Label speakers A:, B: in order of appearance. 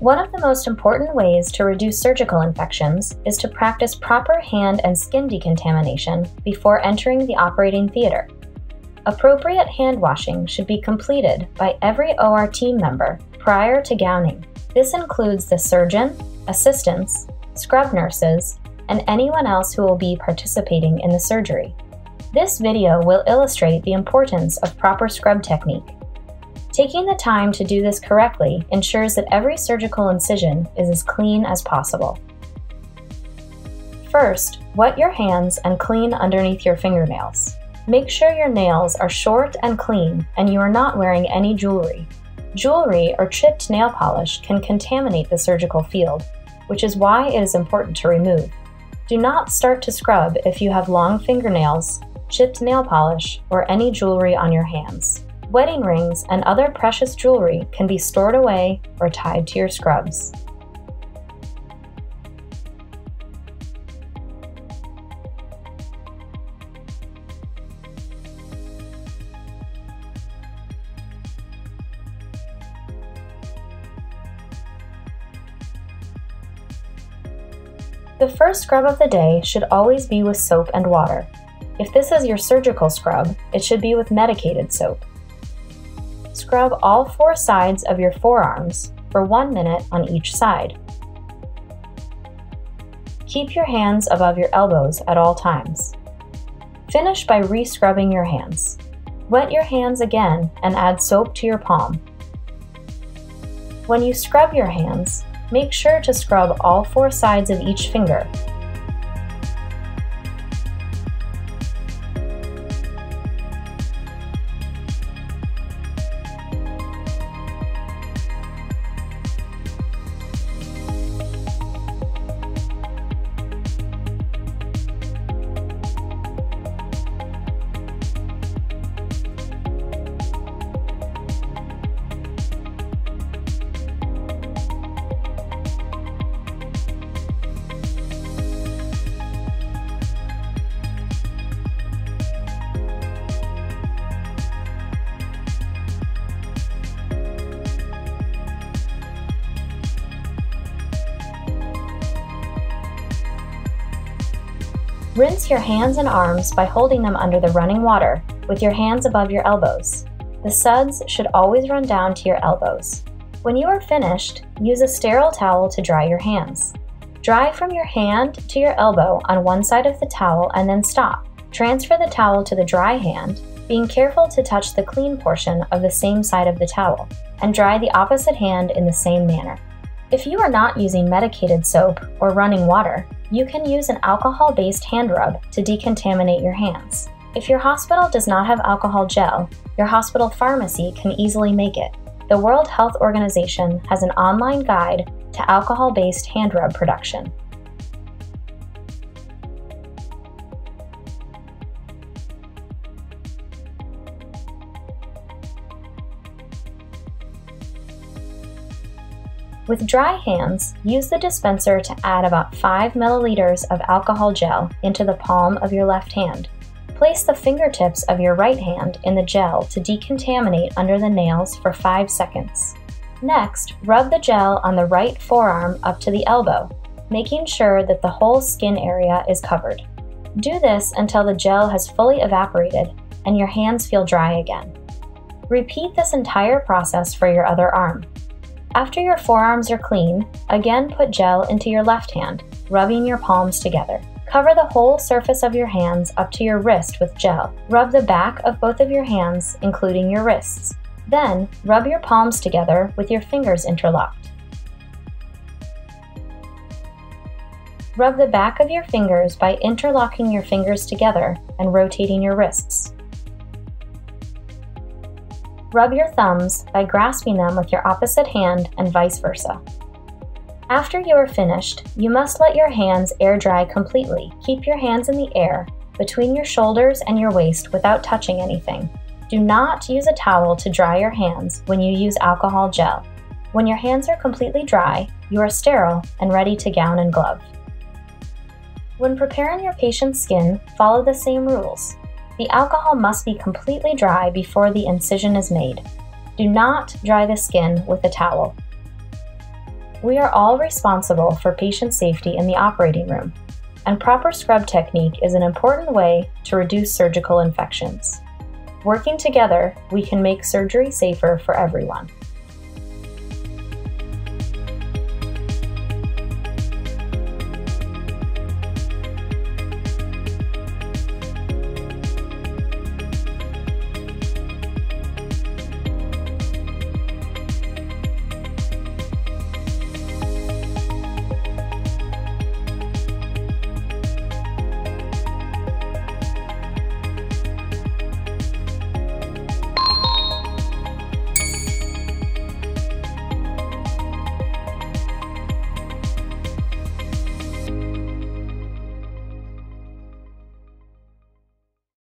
A: One of the most important ways to reduce surgical infections is to practice proper hand and skin decontamination before entering the operating theater. Appropriate hand washing should be completed by every OR team member prior to gowning. This includes the surgeon, assistants, scrub nurses, and anyone else who will be participating in the surgery. This video will illustrate the importance of proper scrub technique. Taking the time to do this correctly ensures that every surgical incision is as clean as possible. First, wet your hands and clean underneath your fingernails. Make sure your nails are short and clean and you are not wearing any jewelry. Jewelry or chipped nail polish can contaminate the surgical field, which is why it is important to remove. Do not start to scrub if you have long fingernails, chipped nail polish, or any jewelry on your hands. Wedding rings and other precious jewelry can be stored away or tied to your scrubs. The first scrub of the day should always be with soap and water. If this is your surgical scrub, it should be with medicated soap. Scrub all 4 sides of your forearms for 1 minute on each side. Keep your hands above your elbows at all times. Finish by re-scrubbing your hands. Wet your hands again and add soap to your palm. When you scrub your hands, make sure to scrub all 4 sides of each finger. Rinse your hands and arms by holding them under the running water with your hands above your elbows. The suds should always run down to your elbows. When you are finished, use a sterile towel to dry your hands. Dry from your hand to your elbow on one side of the towel and then stop. Transfer the towel to the dry hand, being careful to touch the clean portion of the same side of the towel, and dry the opposite hand in the same manner. If you are not using medicated soap or running water, you can use an alcohol-based hand rub to decontaminate your hands. If your hospital does not have alcohol gel, your hospital pharmacy can easily make it. The World Health Organization has an online guide to alcohol-based hand rub production. With dry hands, use the dispenser to add about 5 milliliters of alcohol gel into the palm of your left hand. Place the fingertips of your right hand in the gel to decontaminate under the nails for 5 seconds. Next, rub the gel on the right forearm up to the elbow, making sure that the whole skin area is covered. Do this until the gel has fully evaporated and your hands feel dry again. Repeat this entire process for your other arm. After your forearms are clean, again put gel into your left hand, rubbing your palms together. Cover the whole surface of your hands up to your wrist with gel. Rub the back of both of your hands, including your wrists. Then, rub your palms together with your fingers interlocked. Rub the back of your fingers by interlocking your fingers together and rotating your wrists. Rub your thumbs by grasping them with your opposite hand and vice versa. After you are finished, you must let your hands air dry completely. Keep your hands in the air between your shoulders and your waist without touching anything. Do not use a towel to dry your hands when you use alcohol gel. When your hands are completely dry, you are sterile and ready to gown and glove. When preparing your patient's skin, follow the same rules. The alcohol must be completely dry before the incision is made. Do not dry the skin with a towel. We are all responsible for patient safety in the operating room, and proper scrub technique is an important way to reduce surgical infections. Working together, we can make surgery safer for everyone.